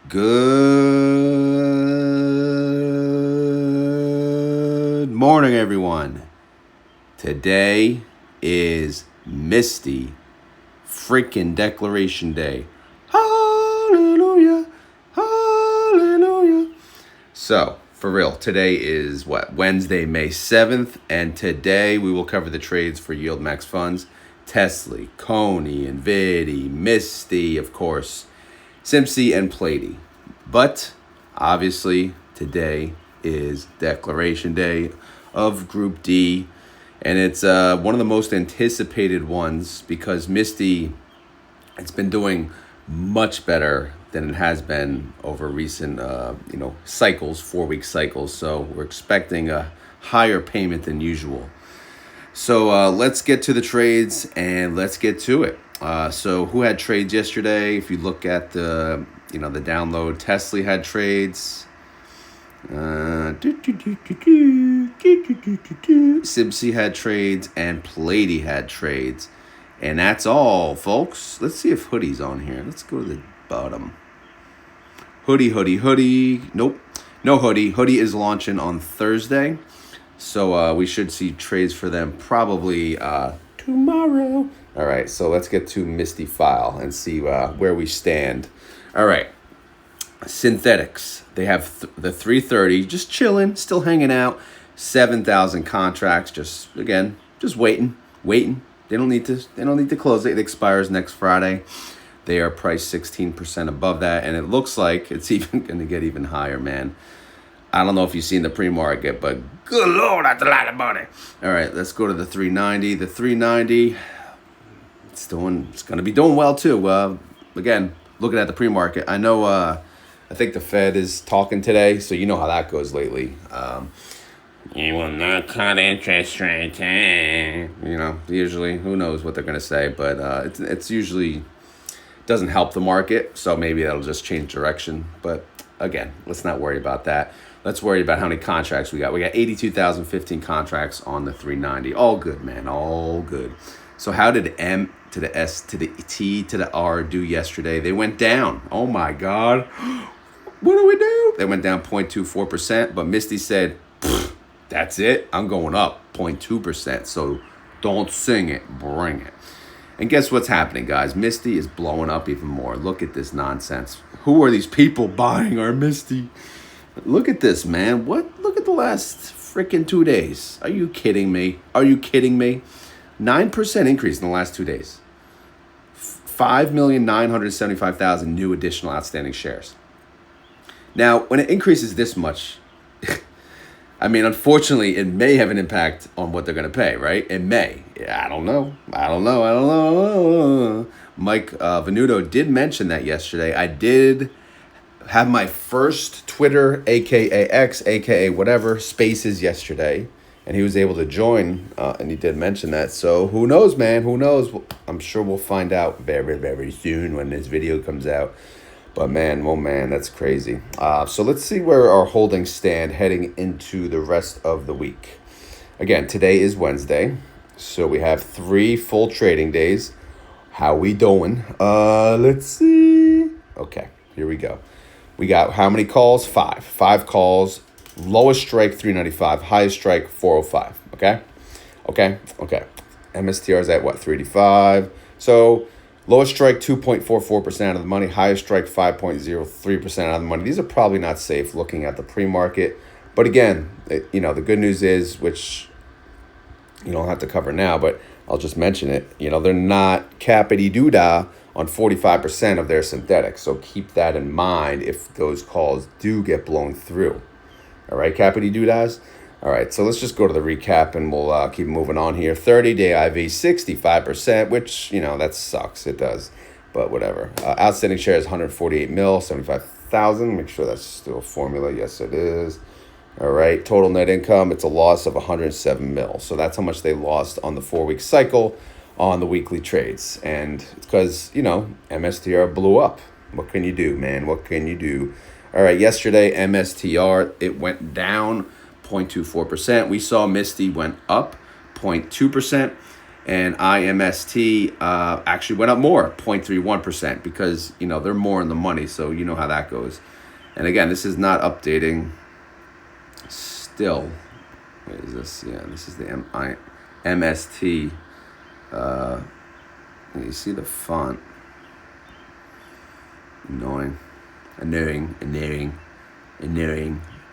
Good morning, everyone. Today is Misty freaking Declaration Day. Hallelujah, hallelujah. So, for real, today is Wednesday, May 7th, and today we will cover the trades for YieldMax funds, TSLY, CONY, Nvidia, Misty, of course, SMCY, and PLTY. But obviously today is Declaration Day of Group D, and it's one of the most anticipated ones because Misty, it's been doing much better than it has been over recent cycles, 4-week cycles. So we're expecting a higher payment than usual. So let's get to the trades and let's get to it. So who had trades yesterday? If you look at the download, TSLY had trades. SMCY had trades and PLTY had trades. And that's all, folks. Let's see if Hoodie's on here. Let's go to the bottom. Hoodie. Nope, no Hoodie. Hoodie is launching on Thursday. So we should see trades for them probably tomorrow. All right, so let's get to Misty file and see where we stand. All right, synthetics. They have the 330, just chilling, still hanging out. 7,000 contracts, just waiting. They don't need to close it. It expires next Friday. They are priced 16% above that, and it looks like it's even going to get even higher, man. I don't know if you've seen the pre-market, but good Lord, that's a lot of money. All right, let's go to the 390. The 390, it's going to be doing well too. Again, looking at the pre-market, I know. I think the Fed is talking today, so you know how that goes lately. You will not cut interest rates. Usually, who knows what they're going to say, but it's usually doesn't help the market, so maybe that'll just change direction. But again, let's not worry about that. Let's worry about how many contracts we got. We got 82,015 contracts on the 390. All good, man. All good. So how did M to the S to the T to the R do yesterday? They went down. Oh, my God. What do we do? They went down 0.24%, but Misty said, that's it. I'm going up 0.2%. So don't sing it. Bring it. And guess what's happening, guys? Misty is blowing up even more. Look at this nonsense. Who are these people buying our Misty? Look at this, man. What? Look at the last freaking 2 days. Are you kidding me? 9% increase in the last 2 days. 5,975,000 new additional outstanding shares. Now, when it increases this much, I mean, unfortunately, it may have an impact on what they're going to pay, right? It may. I don't know. Mike Venuto did mention that yesterday. I did have my first Twitter, aka X, aka whatever, spaces yesterday, and he was able to join, and he did mention that. So who knows, man? Who knows? I'm sure we'll find out very, very soon when this video comes out. But man, oh man, that's crazy. So let's see where our holdings stand heading into the rest of the week. Again, today is Wednesday, so we have 3 full trading days. How we doing? Let's see. Okay, here we go. We got how many calls? 5. 5 calls. Lowest strike 395. Highest strike 405. Okay. MSTR is at what? 385. So lowest strike 2.44% of the money. Highest strike 5.03% of the money. These are probably not safe looking at the pre-market. But again, the good news is, which you don't have to cover now, but I'll just mention it. They're not cappity-doo-dah on 45% of their synthetics. So keep that in mind if those calls do get blown through. All right, cappity-doo-dahs? All right, so let's just go to the recap and we'll keep moving on here. 30-day IV, 65%, which, that sucks. It does, but whatever. Outstanding shares, 148 mil, 75,000. Make sure that's still a formula. Yes, it is. All right, total net income, it's a loss of 107 mil. So that's how much they lost on the 4-week cycle on the weekly trades. And it's because, MSTR blew up. What can you do, man? What can you do? All right, yesterday, MSTR, it went down 0.24%. We saw Misty went up 0.2%. And IMST actually went up more, 0.31%, because, they're more in the money. So you know how that goes. And again, this is not updating still. What is this? Yeah, this is the MST. You see the font. Annoying.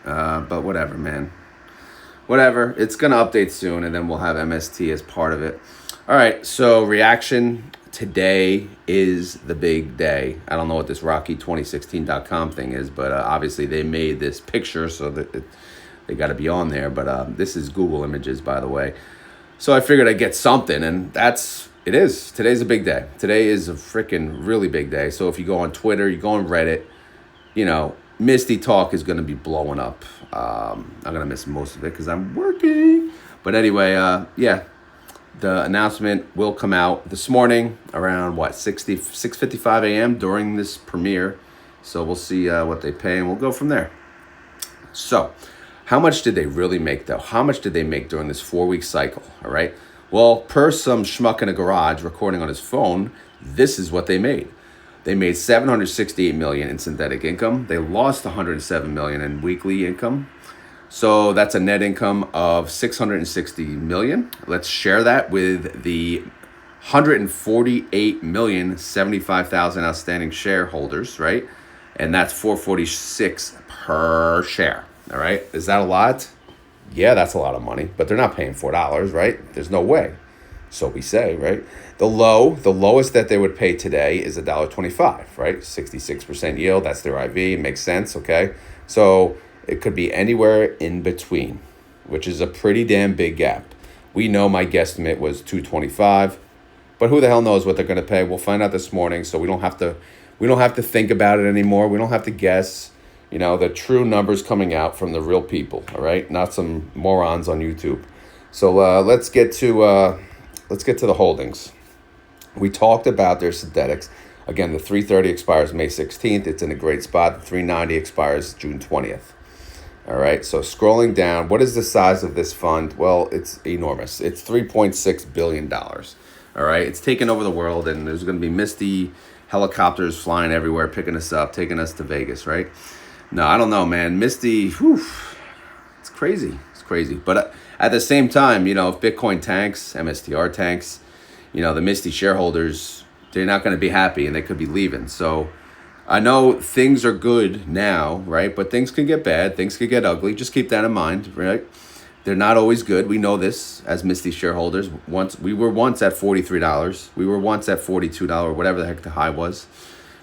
But whatever, man. Whatever. It's going to update soon, and then we'll have MST as part of it. All right, so reaction today is the big day. I don't know what this Rocky2016.com thing is, but obviously they made this picture, so that they got to be on there. But this is Google Images, by the way. So I figured I'd get something, and it is. Today's a big day. Today is a freaking really big day. So if you go on Twitter, you go on Reddit, Misty talk is going to be blowing up. I'm going to miss most of it because I'm working. But anyway, yeah, the announcement will come out this morning around, 6:55 a.m. during this premiere. So we'll see what they pay, and we'll go from there. So how much did they really make, though? How much did they make during this 4-week cycle? All right. Well, per some schmuck in a garage recording on his phone, this is what they made. They made $768 million in synthetic income. They lost $107 million in weekly income. So that's a net income of $660 million. Let's share that with the 148,075,000 outstanding shareholders, right? And that's $446 per share. All right. Is that a lot? Yeah, that's a lot of money, but they're not paying $4, right? There's no way. So we say, right? The lowest that they would pay today is $1.25, right? 66% yield. That's their IV. It makes sense, okay? So it could be anywhere in between, which is a pretty damn big gap. We know my guesstimate was $2.25, but who the hell knows what they're going to pay? We'll find out this morning, so we don't have to think about it anymore. We don't have to guess. The true numbers coming out from the real people, all right? Not some morons on YouTube. So let's get to the holdings. We talked about their synthetics. Again, the 330 expires May 16th. It's in a great spot. The 390 expires June 20th. All right, so scrolling down, what is the size of this fund? Well, it's enormous. It's $3.6 billion. All right, it's taken over the world, and there's going to be Misty helicopters flying everywhere, picking us up, taking us to Vegas, right? No, I don't know, man. Misty, it's crazy. It's crazy. But at the same time, if Bitcoin tanks, MSTR tanks, the Misty shareholders, they're not going to be happy, and they could be leaving. So I know things are good now, right? But things can get bad. Things can get ugly. Just keep that in mind, right? They're not always good. We know this as Misty shareholders. We were once at $43. We were once at $42, whatever the heck the high was.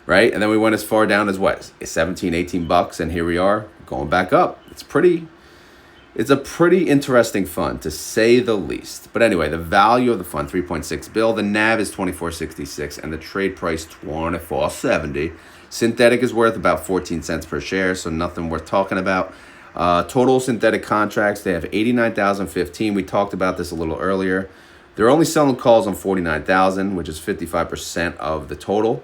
Right? And then we went as far down as what? $17-18, and here we are going back up. It's a pretty interesting fund, to say the least. But anyway, the value of the fund, $3.6 billion. The NAV is $24.66, and the trade price $24.70. Synthetic is worth about 14 cents per share, so nothing worth talking about. Total synthetic contracts, they have 89,015. We talked about this a little earlier. They're only selling calls on 49,000, which is 55% of the total.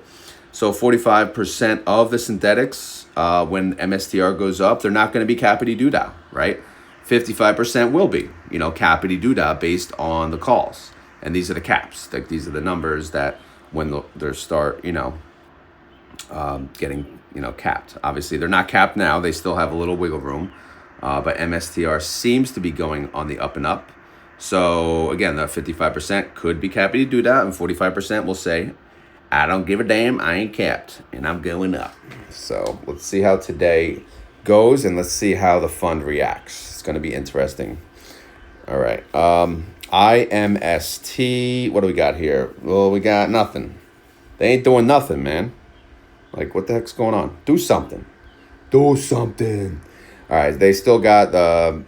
So 45% of the synthetics, when MSTR goes up, they're not going to be Capity Doodah, right? 55% will be, Capity Doodah based on the calls. And these are the caps. Like, these are the numbers that when they start, getting, capped. Obviously, they're not capped now. They still have a little wiggle room. But MSTR seems to be going on the up and up. So, again, the 55% could be Capity Doodah, and 45% will say, I don't give a damn, I ain't capped, and I'm going up. So let's see how today goes, and let's see how the fund reacts. It's going to be interesting. All right. IMST, what do we got here? Well, we got nothing. They ain't doing nothing, man. Like, what the heck's going on? Do something. Do something. All right, they still got the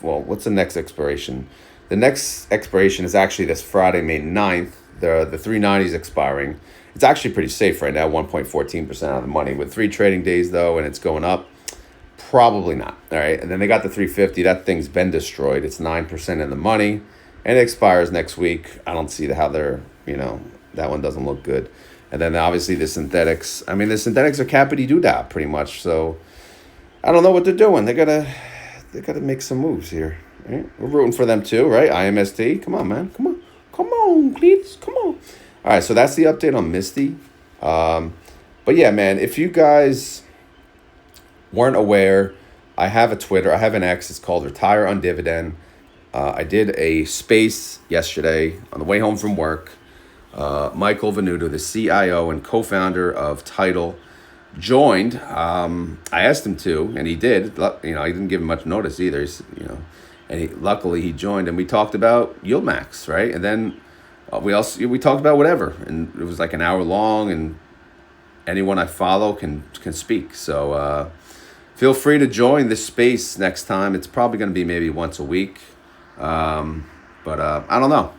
what's the next expiration? The next expiration is actually this Friday, May 9th. The 390 is expiring. It's actually pretty safe right now, 1.14% of the money. With 3 trading days, though, and it's going up, probably not. All right, and then they got the 350. That thing's been destroyed. It's 9% in the money, and it expires next week. I don't see how they're, that one doesn't look good. And then obviously the synthetics. I mean, the synthetics are Capity Doodah pretty much. So I don't know what they're doing. They gotta make some moves here. Right? We're rooting for them too, right? IMST. Come on, man. Come on, Cletus, come on. All right, so that's the update on Misty. But yeah, man, if you guys weren't aware, I have a Twitter. I have an X. It's called Retire on Dividend. I did a space yesterday on the way home from work. Michael Venuto, the CIO and co-founder of Tidal, joined. I asked him to, and he did. I didn't give him much notice either. Luckily he joined, and we talked about YieldMax, right? And then we talked about whatever, and it was like an hour long, and anyone I follow can speak. So feel free to join this space next time. It's probably going to be maybe once a week, but I don't know.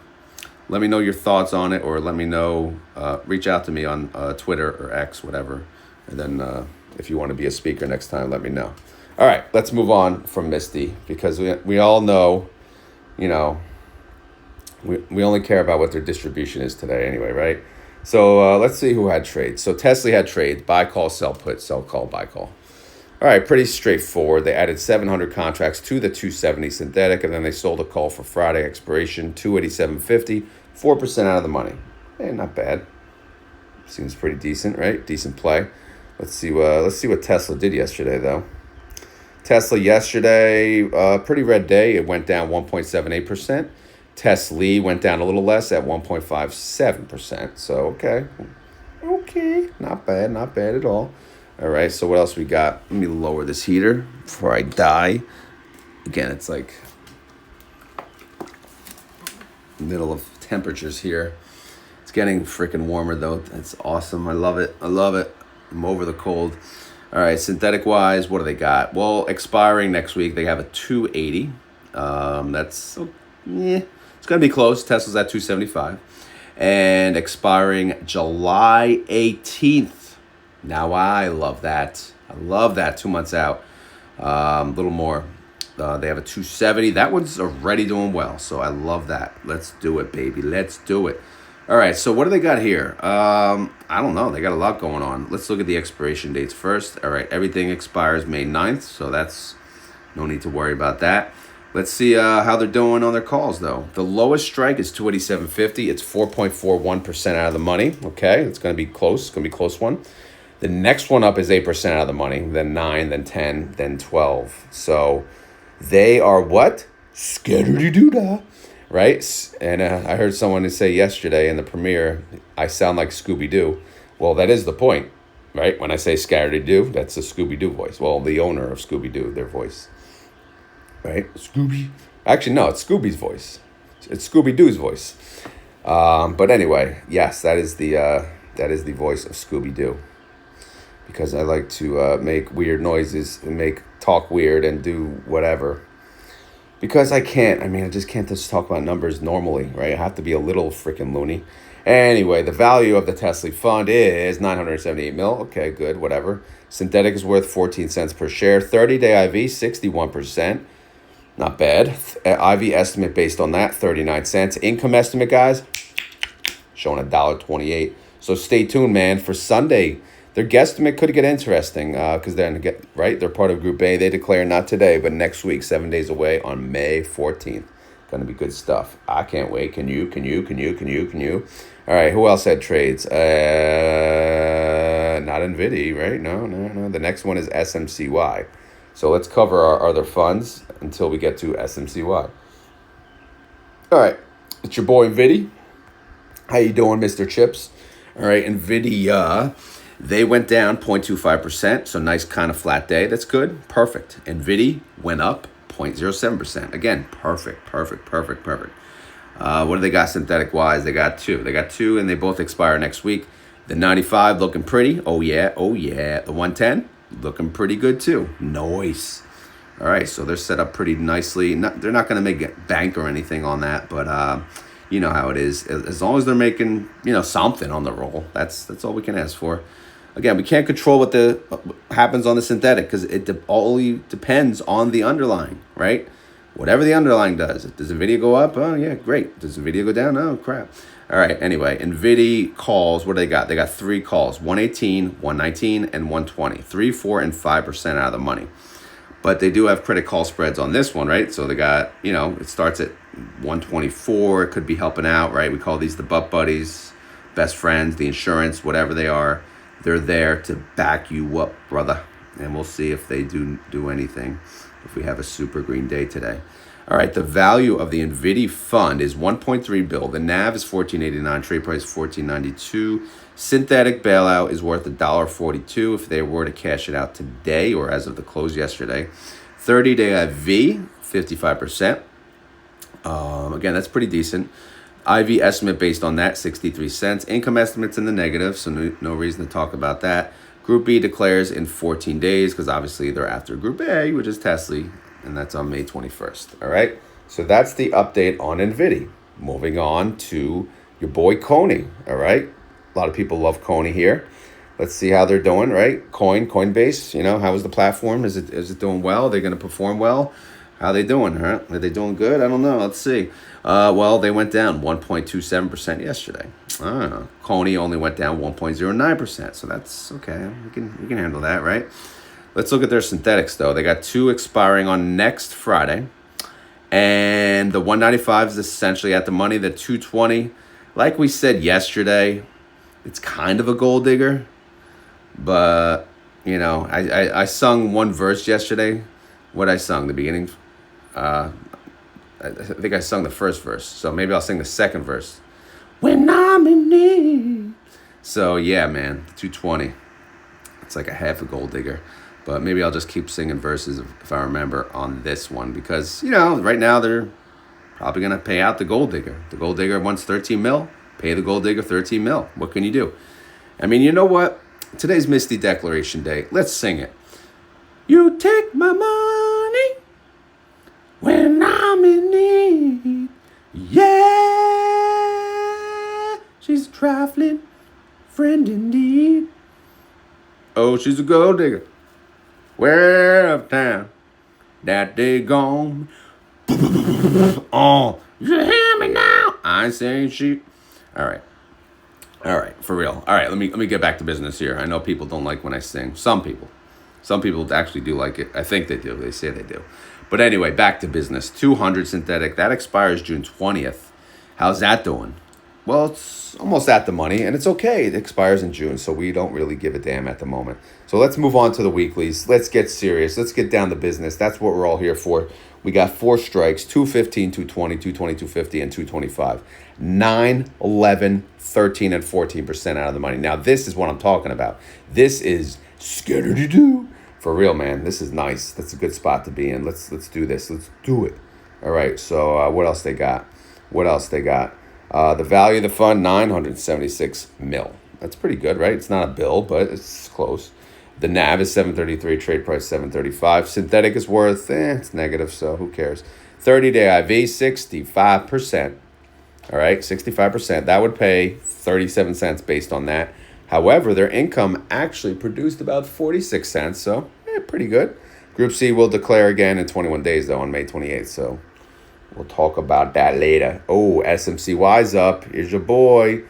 Let me know your thoughts on it, or let me know. Reach out to me on Twitter or X, whatever. And then if you want to be a speaker next time, let me know. All right, let's move on from Misty, because we all know, we only care about what their distribution is today anyway, right? So let's see who had trades. So TSLY had trades: buy call, sell put, sell call, buy call. All right, pretty straightforward. They added 700 contracts to the 270 synthetic, and then they sold a call for Friday expiration, 287.50, 4% out of the money. Not bad. Seems pretty decent, right? Decent play. Let's see what Tesla did yesterday, though. Tesla yesterday, pretty red day. It went down 1.78%. TSLY went down a little less at 1.57%. So, okay, not bad at all. All right, so what else we got? Let me lower this heater before I die. Again, it's like middle of temperatures here. It's getting freaking warmer, though. That's awesome. I love it. I'm over the cold. All right, synthetic-wise, what do they got? Well, expiring next week, they have a 280. It's going to be close. Tesla's at 275. And expiring July 18th. Now, I love that. 2 months out. A little more. They have a 270. That one's already doing well, so I love that. Let's do it, baby. Let's do it. All right, so what do they got here? I don't know. They got a lot going on. Let's look at the expiration dates first. All right, everything expires May 9th, so that's no need to worry about that. Let's see how they're doing on their calls, though. The lowest strike is 287.50. It's 4.41% out of the money. Okay, it's going to be close. It's going to be a close one. The next one up is 8% out of the money, then 9, then 10, then 12. So they are what? Scattery-doo-dah, right? And I heard someone say yesterday in the premiere, I sound like Scooby-Doo. Well, that is the point, right? When I say scattery-doo, that's a Scooby-Doo voice. Well, the owner of Scooby-Doo, their voice, right? Scooby. Actually, no, it's Scooby's voice. It's Scooby-Doo's voice. But anyway, yes, that is the voice of Scooby-Doo. Because I like to make weird noises and talk weird and do whatever. Because I just can't just talk about numbers normally, right? I have to be a little freaking loony. Anyway, the value of the TSLY fund is 978 mil. Okay, good, whatever. Synthetic is worth 14 cents per share. 30-day IV, 61%. Not bad. IV estimate based on that, 39 cents. Income estimate, guys, showing $1.28. So stay tuned, man, for Sunday. Their guesstimate could get interesting because they're part of Group A. They declare not today, but next week, 7 days away on May 14th. Going to be good stuff. I can't wait. Can you? All right, who else had trades? Not Nvidia, right? No. The next one is SMCY. So let's cover our other funds until we get to SMCY. All right, it's your boy Nvidia. How you doing, Mr. Chips? All right, Nvidia. They went down 0.25%, so nice kind of flat day. That's good. Perfect. Nvidia went up 0.07%. Again, perfect. What do they got synthetic-wise? They got two, and they both expire next week. The 95 looking pretty. Oh, yeah. The 110 looking pretty good, too. Nice. All right, so they're set up pretty nicely. They're not going to make it bank or anything on that, but you know how it is. As long as they're making, something on the roll, that's all we can ask for. Again, we can't control what happens on the synthetic because it only depends on the underlying, right? Whatever the underlying does. Does Nvidia go up? Oh, yeah, great. Does Nvidia go down? Oh, crap. All right, anyway, Nvidia calls, what do they got? They got 3 calls, 118, 119, and 120. 3, 4, and 5% out of the money. But they do have credit call spreads on this one, right? So they got, it starts at 124. It could be helping out, right? We call these the butt buddies, best friends, the insurance, whatever they are. They're there to back you up, brother. And we'll see if they do anything, if we have a super green day today. All right, the value of the Nvidia fund is 1.3 bill. The NAV is 14.89. Trade price 14.92. Synthetic bailout is worth $1.42 if they were to cash it out today or as of the close yesterday. 30-day IV, 55%. Again, that's pretty decent. IV estimate based on that, 63 cents. Income estimates in the negative, so no reason to talk about that. Group B declares in 14 days because obviously they're after Group A, which is TSLY, and that's on May 21st. All right, so that's the update on Nvidia. Moving on to your boy CONY. All right, a lot of people love CONY here. Let's see how they're doing, right? Coinbase, how is the platform? Is it doing well? They're going to perform well? How they doing, huh? Are they doing good? I don't know. Let's see. Well, they went down 1.27% yesterday. CONY only went down 1.09%, so that's okay. We can handle that, right? Let's look at their synthetics, though. They got 2 expiring on next Friday. And the 195 is essentially at the money. The 220, like we said yesterday, it's kind of a gold digger. But, I sung one verse yesterday. What I sung, the beginning. I think I sung the first verse. So maybe I'll sing the second verse. When I'm in need. So, yeah, man, 220. It's like a half a gold digger. But maybe I'll just keep singing verses if I remember on this one. Because, right now they're probably going to pay out the gold digger. The gold digger wants 13 mil. Pay the gold digger 13 mil. What can you do? I mean, you know what? Today's Misty Declaration Day. Let's sing it. You take my money when I'm in need. Yeah, she's a trifling friend indeed. Oh, she's a gold digger. Where of town that they gone. Oh, you hear me now? I ain't saying shit. All right, for real. All right, let me get back to business here. I know people don't like when I sing. Some people actually do like it. I think they do. They say they do. But anyway, back to business. 200 synthetic. That expires June 20th. How's that doing? Well, it's almost at the money, and it's okay. It expires in June, so we don't really give a damn at the moment. So let's move on to the weeklies. Let's get serious. Let's get down to business. That's what we're all here for. We got 4 strikes, 215, 220, 220, 250, and 225. 9, 11, 13, and 14% out of the money. Now, this is what I'm talking about. This is skitty-doo. For real, man. This is nice. That's a good spot to be in. Let's do this. Let's do it. All right, so what else they got? The value of the fund, 976 mil. That's pretty good, right? It's not a bill, but it's close. The NAV is 733, trade price 735. Synthetic is worth, it's negative, so who cares? 30-day IV, 65%. All right, 65%. That would pay 37 cents based on that. However, their income actually produced about 46 cents, so pretty good. Group C will declare again in 21 days, though, on May 28th, so we'll talk about that later. Oh, SMCY's up. Here's your boy.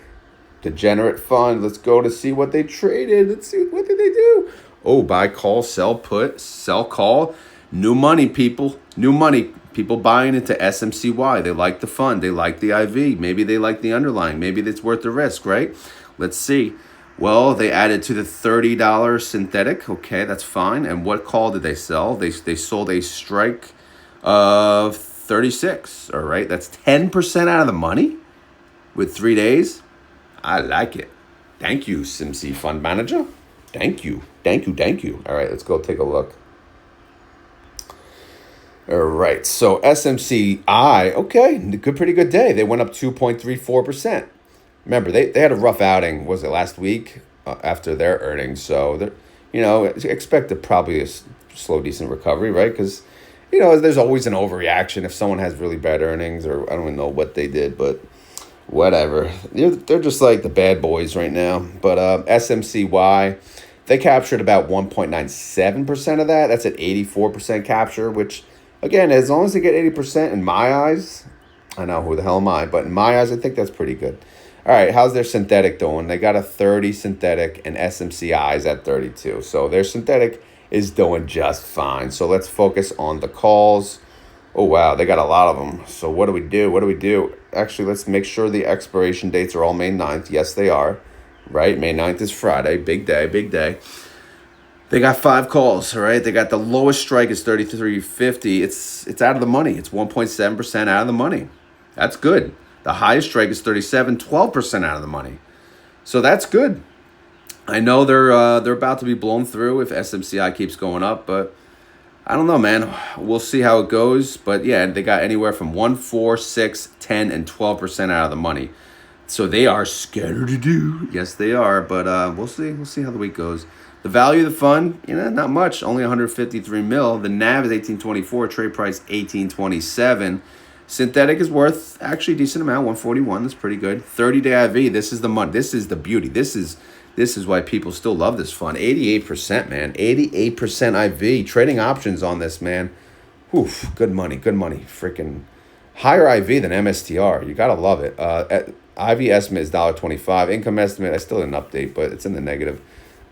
Degenerate Fund. Let's go to see what they traded. Let's see, what did they do? Oh, buy call, sell put, sell call. New money, people. New money. People buying into SMCY. They like the fund. They like the IV. Maybe they like the underlying. Maybe it's worth the risk, right? Let's see. Well, they added to the $30 synthetic. Okay, that's fine. And what call did they sell? They sold a strike of 36. All right, that's 10% out of the money with 3 days. I like it. Thank you, SimC Fund Manager. Thank you. All right, let's go take a look. All right, so SMCY, okay, pretty good day. They went up 2.34%. Remember, they had a rough outing, was it last week, after their earnings? So, expect probably a slow, decent recovery, right? Because, there's always an overreaction if someone has really bad earnings, or I don't even know what they did, but whatever. They're just like the bad boys right now. But SMCY, they captured about 1.97% of that. That's at 84% capture, which, again, as long as they get 80% in my eyes, I know who the hell am I, but in my eyes, I think that's pretty good. All right, how's their synthetic doing? They got a 30 synthetic, and SMCI is at 32. So their synthetic is doing just fine. So let's focus on the calls. Oh, wow, they got a lot of them. So what do we do? What do we do? Actually, let's make sure the expiration dates are all May 9th. Yes, they are, right? May 9th is Friday. Big day, big day. They got 5 calls, all right? They got the lowest strike is 33.50. It's out of the money. It's 1.7% out of the money. That's good. The highest strike is 37, 12% out of the money. So that's good. I know they're about to be blown through if SMCY keeps going up, but I don't know, man. We'll see how it goes. But yeah, they got anywhere from 1, 4, 6, 10, and 12% out of the money. So they are scared to do. Yes, they are. But we'll see. We'll see how the week goes. The value of the fund, not much. Only 153 mil. The NAV is 1824. Trade price 1827. Synthetic is worth actually a decent amount. 141. That's pretty good. 30-day IV. This is the money. This is the beauty. This is why people still love this fund. 88%, man. 88% IV. Trading options on this, man. Oof, good money, good money. Freaking higher IV than MSTR. You got to love it. IV estimate is $1.25. Income estimate, I still didn't update, but it's in the negative,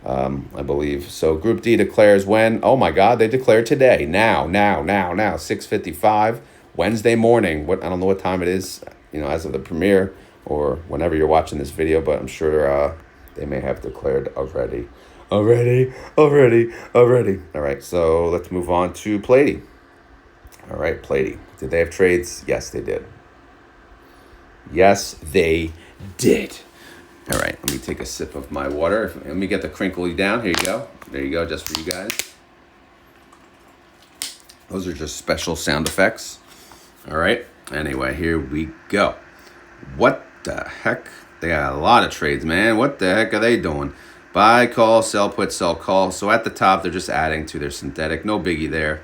I believe. So Group D declares when? Oh, my God, they declare today. Now. 6:55, Wednesday morning. I don't know what time it is, as of the premiere or whenever you're watching this video, but I'm sure... they may have declared already. All right, so let's move on to PLTY. All right, PLTY. Did they have trades? Yes, they did. All right, let me take a sip of my water. Let me get the crinkly down. Here you go. There you go, just for you guys. Those are just special sound effects. All right, anyway, here we go. What the heck? They got a lot of trades, man. What the heck are they doing? Buy, call, sell, put, sell, call. So at the top, they're just adding to their synthetic. No biggie there.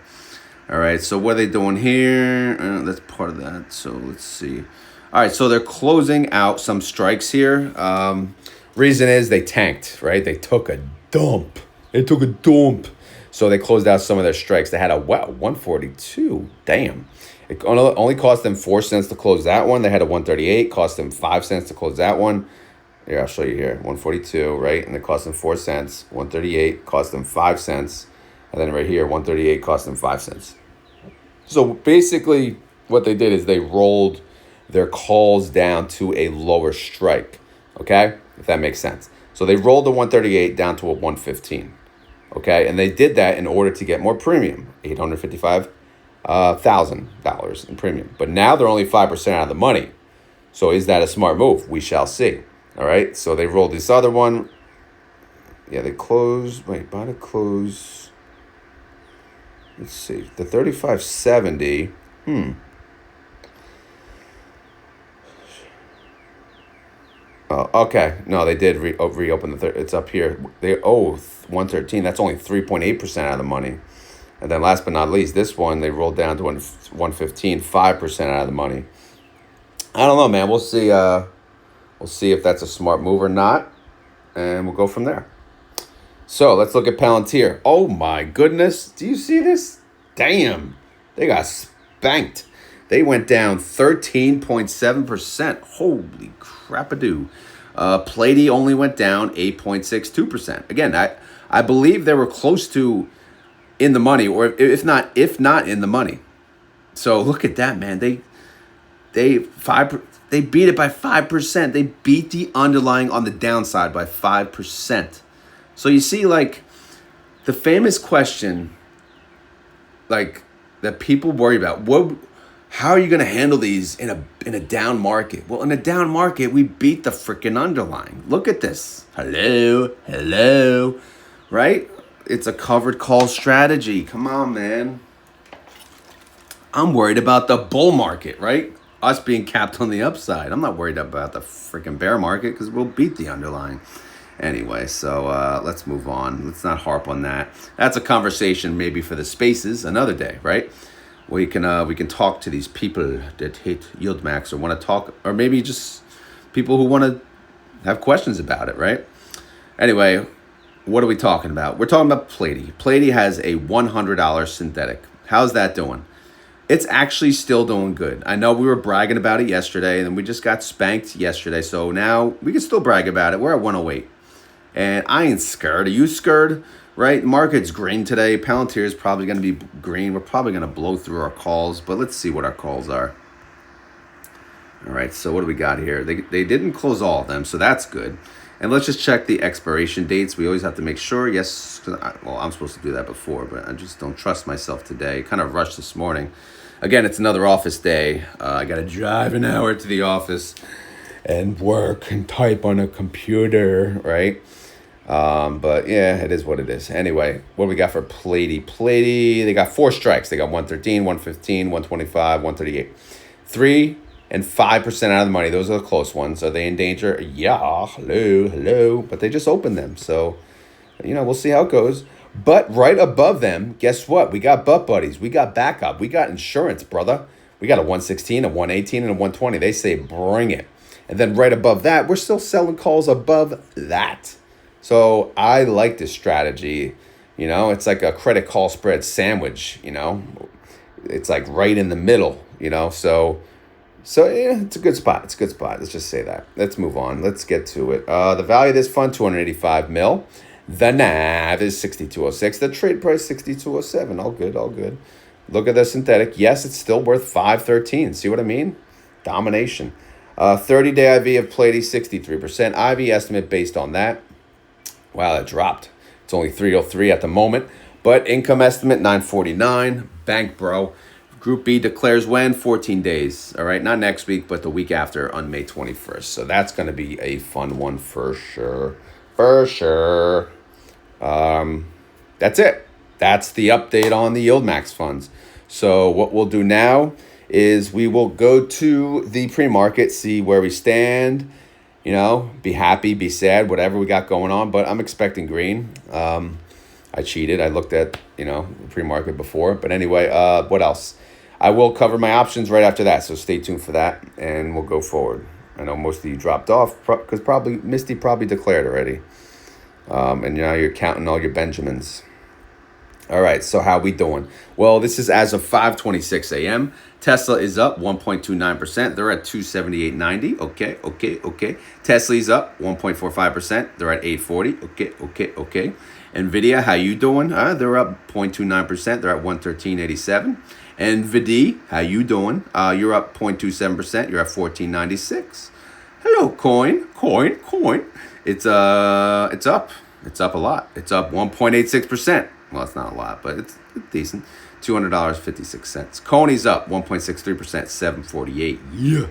All right, so what are they doing here? That's part of that. So let's see. All right, so they're closing out some strikes here. Reason is they tanked, right? They took a dump. So they closed out some of their strikes. They had 142. Damn. It only cost them 4 cents to close that one. They had a 138, cost them 5 cents to close that one. Here, I'll show you here. 142, right? And it cost them 4 cents. 138 cost them 5 cents. And then right here, 138 cost them 5 cents. So basically what they did is they rolled their calls down to a lower strike. Okay? If that makes sense. So they rolled the 138 down to a 115. Okay? And they did that in order to get more premium. $855,000 in premium. But now they're only 5% out of the money. So is that a smart move? We shall see. All right. So they rolled this other one. Yeah, they closed. Wait, buy to close. Let's see. The 3570. Oh, okay. No, they did reopen it's up here. 113. That's only 3.8% out of the money. And then last but not least, this one, they rolled down to 115, 5% out of the money. I don't know, man. We'll see. We'll see if that's a smart move or not. And we'll go from there. So let's look at Palantir. Oh, my goodness. Do you see this? Damn. They got spanked. They went down 13.7%. Holy crap-a-doo. PLTY only went down 8.62%. Again, I believe they were close to in the money, or if not in the money. So look at that, man. They beat it by 5%. They beat the underlying on the downside by 5%. So you see, like, the famous question, like, that people worry about, how are you going to handle these in a down market? Well, in a down market, we beat the freaking underlying. Look at this. Hello, right? It's a covered call strategy. Come on, man. I'm worried about the bull market, right? Us being capped on the upside. I'm not worried about the freaking bear market because we'll beat the underlying. Anyway, so let's move on. Let's not harp on that. That's a conversation maybe for the spaces another day, right? We can talk to these people that hate YieldMax or want to talk, or maybe just people who want to have questions about it, right? Anyway, what are we talking about? We're talking about PLTY. PLTY has a $100 synthetic. How's that doing? It's actually still doing good. I know we were bragging about it yesterday, and we just got spanked yesterday. So now we can still brag about it. We're at 108. And I ain't scared. Are you scared? right? Market's green today. Palantir is probably going to be green. We're probably going to blow through our calls, but let's see what our calls are. All right, so what do we got here? They didn't close all of them, so that's good. And let's just check the expiration dates. We always have to make sure. Yes, well, I'm supposed to do that before, but I just don't trust myself today. Kind of rushed this morning. Again, it's another office day. I got to drive an hour to the office and work and type on a computer, right? But yeah, it is what it is. Anyway, what do we got for PLTY? PLTY, they got 4 strikes. They got 113, 115, 125, 138. 3 and 5% out of the money. Those are the close ones. Are they in danger? Yeah, hello. But they just opened them. So, we'll see how it goes. But right above them, guess what? We got butt buddies. We got backup. We got insurance, brother. We got a 116, a 118, and a 120. They say bring it. And then right above that, we're still selling calls above that. So I like this strategy. It's like a credit call spread sandwich, It's like right in the middle, So yeah, it's a good spot. Let's just say that. Let's move on. Let's get to it. The value of this fund, 285 mil. The NAV is 6206. The trade price, 6207. All good. Look at the synthetic. Yes, it's still worth 513. See what I mean? Domination. 30-day IV of PLTY, 63%. IV estimate based on that. Wow, that dropped. It's only 303 at the moment. But income estimate, 949. Bank, bro. Group B declares when? 14 days. All right, not next week, but the week after on May 21st. So that's going to be a fun one for sure. That's it. That's the update on the YieldMax funds. So what we'll do now is we will go to the pre-market, see where we stand, be happy, be sad, whatever we got going on. But I'm expecting green. I cheated. I looked at, the pre-market before. But anyway, what else? I will cover my options right after that. So stay tuned for that and we'll go forward. I know most of you dropped off because probably Misty declared already. And now you're counting all your Benjamins. All right, so how we doing? Well, this is as of 5:26 a.m. Tesla is up 1.29%. They're at 278.90. Okay. TSLY's up 1.45%. They're at 840. Okay. Nvidia, how you doing? They're up 0.29%. They're at 113.87. Nvidia, how you doing? You're up 0.27%. You're at 14.96. Hello, coin. It's up. It's up a lot. It's up 1.86%. Well, it's not a lot, but it's decent. $200.56. CONY's up 1.63%, 748. Yeah.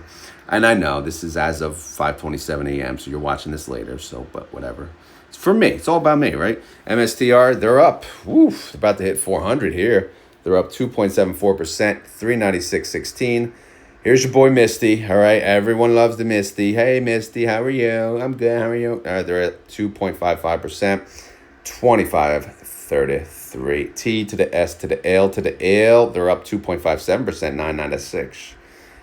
And I know this is as of 5:27 a.m., so you're watching this later, but whatever. It's for me. It's all about me, right? MSTY, they're up. Woof, they're about to hit 400 here. They're up 2.74%, 396.16. Here's your boy Misty. All right, everyone loves the Misty. Hey, Misty, how are you? I'm good. How are you? All right, they're at 2.55%, 25.33. T to the S to the L to the L. They're up 2.57%, 996.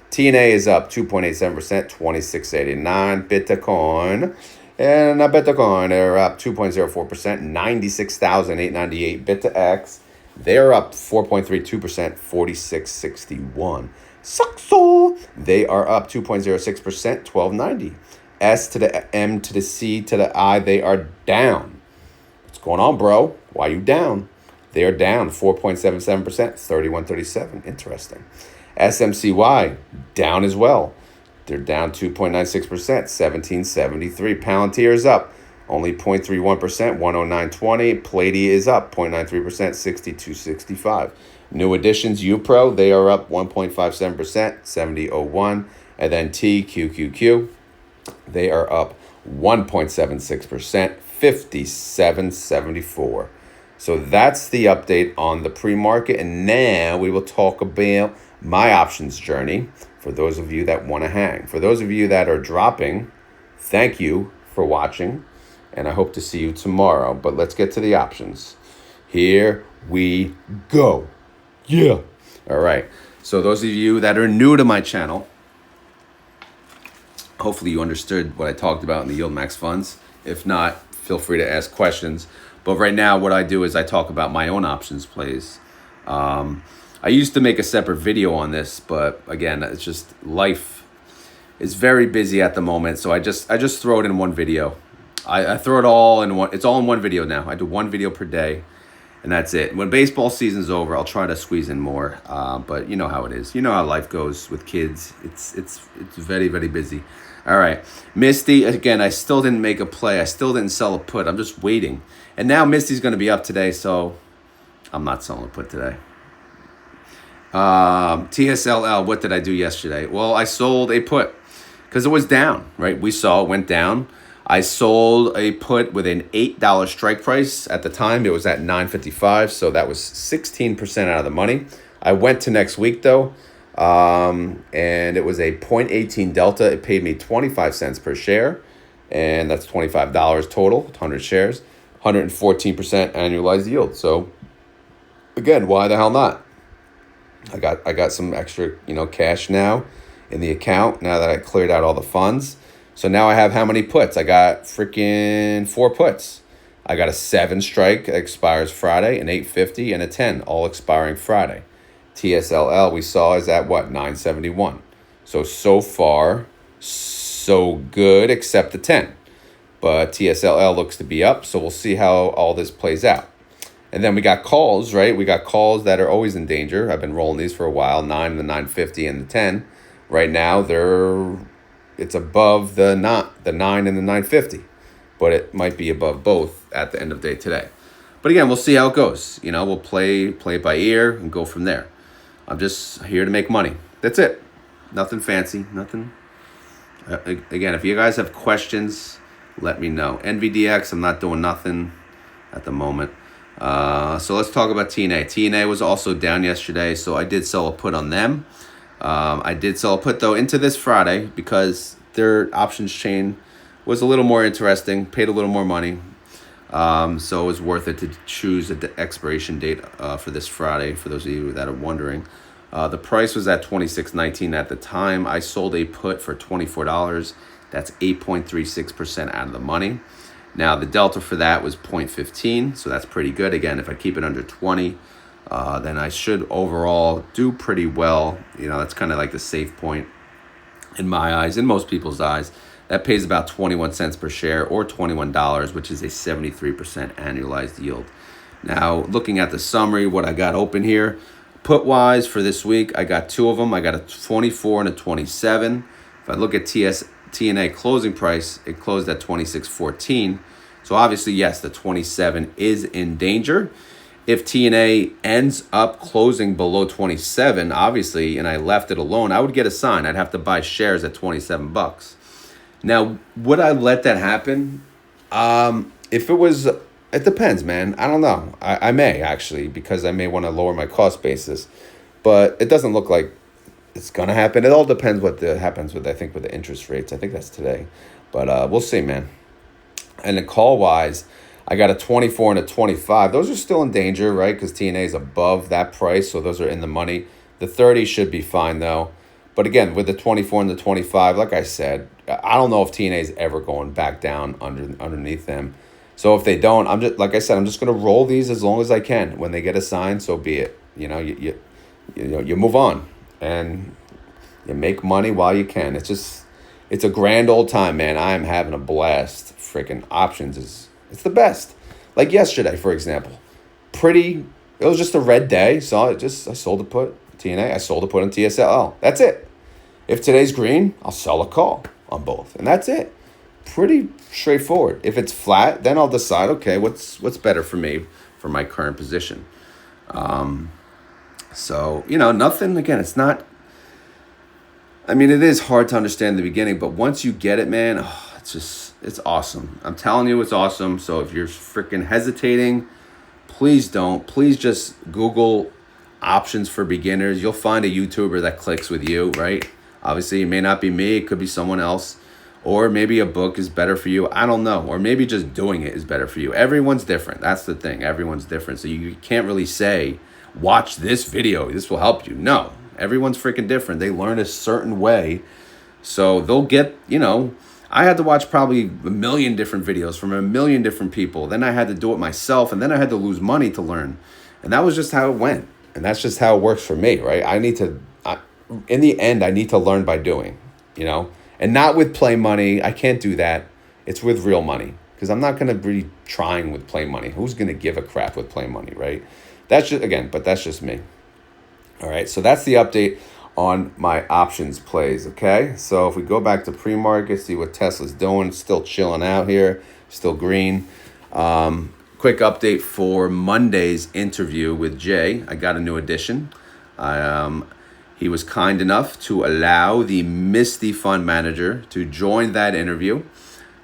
TNA is up 2.87%, 26.89. Bitcoin and Bitcoin, they're up 2.04%, 96,898. BitX, they're up 4.32%, 46.61. Saxo, they are up 2.06%, 12.90. S to the M to the C to the I, they are down. What's going on, bro? Why you down? They are down 4.77%, 31.37. Interesting. SMCY, down as well. They're down 2.96%, 17.73. Palantir is up only 0.31%, 109.20. PLTY is up 0.93%, 62.65. New additions, UPRO, they are up 1.57%, 70.01. And then TQQQ, they are up 1.76%, 57.74. So that's the update on the pre-market. And now we will talk about my options journey for those of you that want to hang. For those of you that are dropping, thank you for watching. And I hope to see you tomorrow. But let's get to the options. Here we go. Yeah. All right. So those of you that are new to my channel, hopefully you understood what I talked about in the YieldMax funds. If not, feel free to ask questions. But right now, what I do is I talk about my own options plays. I used to make a separate video on this, but again, it's just life is very busy at the moment. So I just throw it in one video. I throw it all in one. It's all in one video now. I do one video per day, and that's it. When baseball season's over, I'll try to squeeze in more. But you know how it is. You know how life goes with kids. It's very, very busy. All right, Misty. Again, I still didn't make a play. I still didn't sell a put. I'm just waiting. And now Misty's going to be up today, so I'm not selling a put today. TSLY. What did I do yesterday? Well, I sold a put because it was down. Right, we saw it went down. I sold a put with an $8 strike price. At the time, it was at $9.55, so that was 16% out of the money. I went to next week, though, and it was a 0.18 delta. It paid me 25 cents per share, and that's $25 total, 100 shares, 114% annualized yield. So, again, why the hell not? I got some extra, cash now in the account now that I cleared out all the funds. So now I have how many puts? I got freaking 4 puts. I got a 7 strike that expires Friday, an 8.50, and a 10, all expiring Friday. TSLY we saw is at what? 9.71. So far, so good, except the 10. But TSLY looks to be up, so we'll see how all this plays out. And then we got calls, right? We got calls that are always in danger. I've been rolling these for a while, 9 and the 9.50 and the 10. Right now, it's above the 9 and the 9.50, but it might be above both at the end of the day today. But again, we'll see how it goes. We'll play it by ear and go from there. I'm just here to make money. That's it. Nothing fancy. Nothing. Again, if you guys have questions, let me know. NVDX, I'm not doing nothing at the moment. So let's talk about TNA. TNA was also down yesterday, so I did sell a put on them. I did sell a put, though, into this Friday because their options chain was a little more interesting, paid a little more money. So it was worth it to choose an expiration date for this Friday, for those of you that are wondering. The price was at $26.19 at the time. I sold a put for $24. That's 8.36% out of the money. Now, the delta for that was 0.15, so that's pretty good. Again, if I keep it under 20, then I should overall do pretty well. That's kind of like the safe point in my eyes, in most people's eyes. That pays about 21 cents per share or $21, which is a 73% annualized yield. Now, looking at the summary, what I got open here, put-wise for this week, I got 2 of them. I got a 24 and a 27. If I look at TNA closing price, it closed at 26.14. So obviously, yes, the 27 is in danger. If TNA ends up closing below 27, obviously, and I left it alone, I would get a sign. I'd have to buy shares at $27. Now, would I let that happen? If it was, it depends, man. I don't know. I may, actually, because I may want to lower my cost basis. But it doesn't look like it's going to happen. It all depends what happens with the interest rates. I think that's today. But we'll see, man. And then call-wise, I got a 24 and a 25. Those are still in danger, right? Because TNA is above that price, so those are in the money. The 30 should be fine, though. But again, with the 24 and the 25, like I said, I don't know if TNA is ever going back down underneath them. So if they don't, I'm just going to roll these as long as I can. When they get a sign, so be it. You move on and you make money while you can. It's a grand old time, man. I am having a blast. Freaking options it's the best. Like yesterday, for example, it was just a red day. So I sold a put TNA. I sold a put on TSLL. That's it. If today's green, I'll sell a call on both, and that's it. Pretty straightforward. If it's flat, then I'll decide, okay, what's better for me for my current position. So nothing. Again, it's not. I mean, it is hard to understand in the beginning, but once you get it, man, it's awesome. I'm telling you, it's awesome. So if you're freaking hesitating, please don't. Please just Google options for beginners. You'll find a YouTuber that clicks with you, right? Obviously, it may not be me. It could be someone else. Or maybe a book is better for you. I don't know. Or maybe just doing it is better for you. Everyone's different. That's the thing. Everyone's different. So you can't really say, watch this video. This will help you. No. Everyone's freaking different. They learn a certain way. So they'll get, I had to watch probably a million different videos from a million different people. Then I had to do it myself. And then I had to lose money to learn. And that was just how it went. And that's just how it works for me, right? In the end, I need to learn by doing, and not with play money. I can't do that. It's with real money. because I'm not going to be trying with play money. Who's going to give a crap with play money, right? That's just, again, but that's just me. All right, so that's the update on my options plays, okay? So if we go back to pre-market, see what Tesla's doing, still chilling out here, still green. Quick update for Monday's interview with Jay. I got a new addition. He was kind enough to allow the Misty fund manager to join that interview.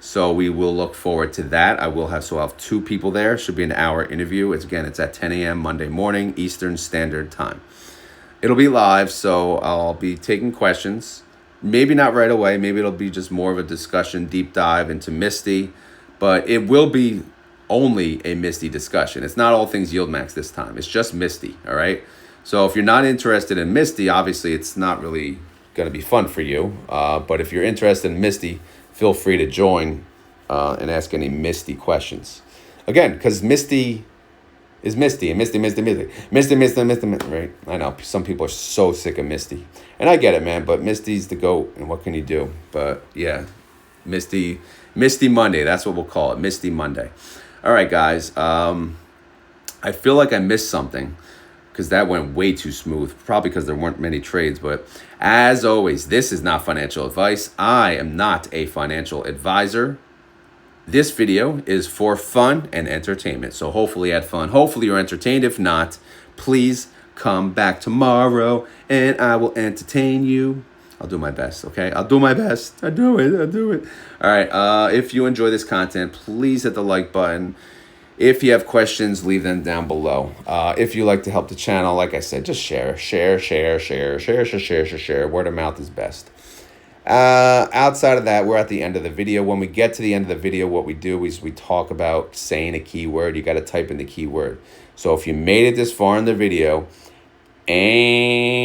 So we will look forward to that. I'll have 2 people there. Should be an hour interview. It's at 10 a.m. Monday morning, Eastern Standard Time. It'll be live, so I'll be taking questions. Maybe not right away. Maybe it'll be just more of a discussion, deep dive into Misty. But it will be only a Misty discussion. It's not all things YieldMax this time. It's just Misty, all right? So if you're not interested in Misty, obviously it's not really going to be fun for you. But if you're interested in Misty, feel free to join and ask any Misty questions. Again, because Misty is Misty, and Misty, right? I know, some people are so sick of Misty. And I get it, man, but Misty's the GOAT, and what can you do? But yeah, Misty Monday, that's what we'll call it, Misty Monday. All right, guys, I feel like I missed something because that went way too smooth, probably because there weren't many trades. But as always, this is not financial advice. I am not a financial advisor. This video is for fun and entertainment. So hopefully you had fun. Hopefully you're entertained. If not, please come back tomorrow and I will entertain you. I'll do my best, okay? I'll do my best. I do it. All right, if you enjoy this content, please hit the like button. If you have questions, leave them down below. If you like to help the channel, like I said, just share. Word of mouth is best. Outside of that, we're at the end of the video. When we get to the end of the video, what we do is we talk about saying a keyword. You got to type in the keyword. So if you made it this far in the video and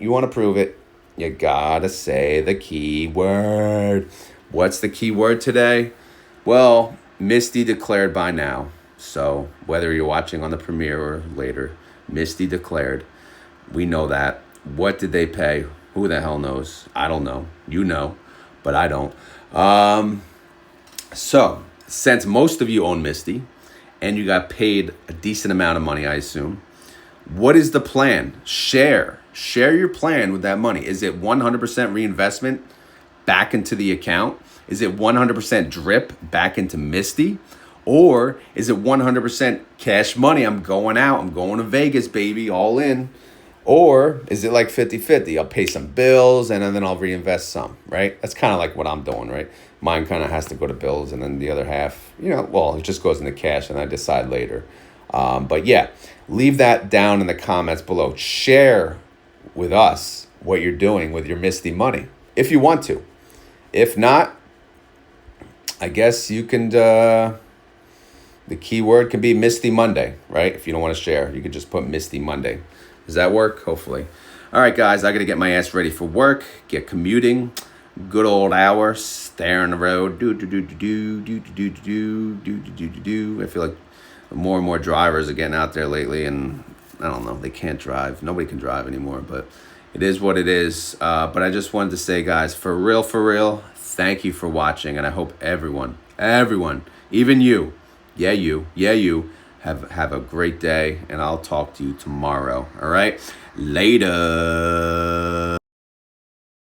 you want to prove it, you got to say the keyword. What's the keyword today? Well, Misty declared by now. So whether you're watching on the premiere or later, Misty declared. We know that. What did they pay? Who the hell knows? I don't know. You know, but I don't. So since most of you own Misty and you got paid a decent amount of money, I assume, what is the plan? Share your plan with that money. Is it 100% reinvestment back into the account? Is it 100% drip back into Misty? Or is it 100% cash money? I'm going out. I'm going to Vegas, baby, all in. Or is it like 50-50? I'll pay some bills and then I'll reinvest some, right? That's kind of like what I'm doing, right? Mine kind of has to go to bills and then the other half, it just goes into cash and I decide later. But yeah, leave that down in the comments below. Share with us what you're doing with your Misty money if you want to. If not, I guess you can, the keyword can be Misty Monday, right? If you don't want to share, you could just put Misty Monday. Does that work? Hopefully. All right, guys, I got to get my ass ready for work, get commuting. Good old hour, stare on the road. I feel like more and more drivers are getting out there lately, and I don't know, they can't drive. Nobody can drive anymore, but it is what it is. But I just wanted to say, guys, for real, thank you for watching, and I hope everyone, even you, you, have a great day, and I'll talk to you tomorrow. All right? Later.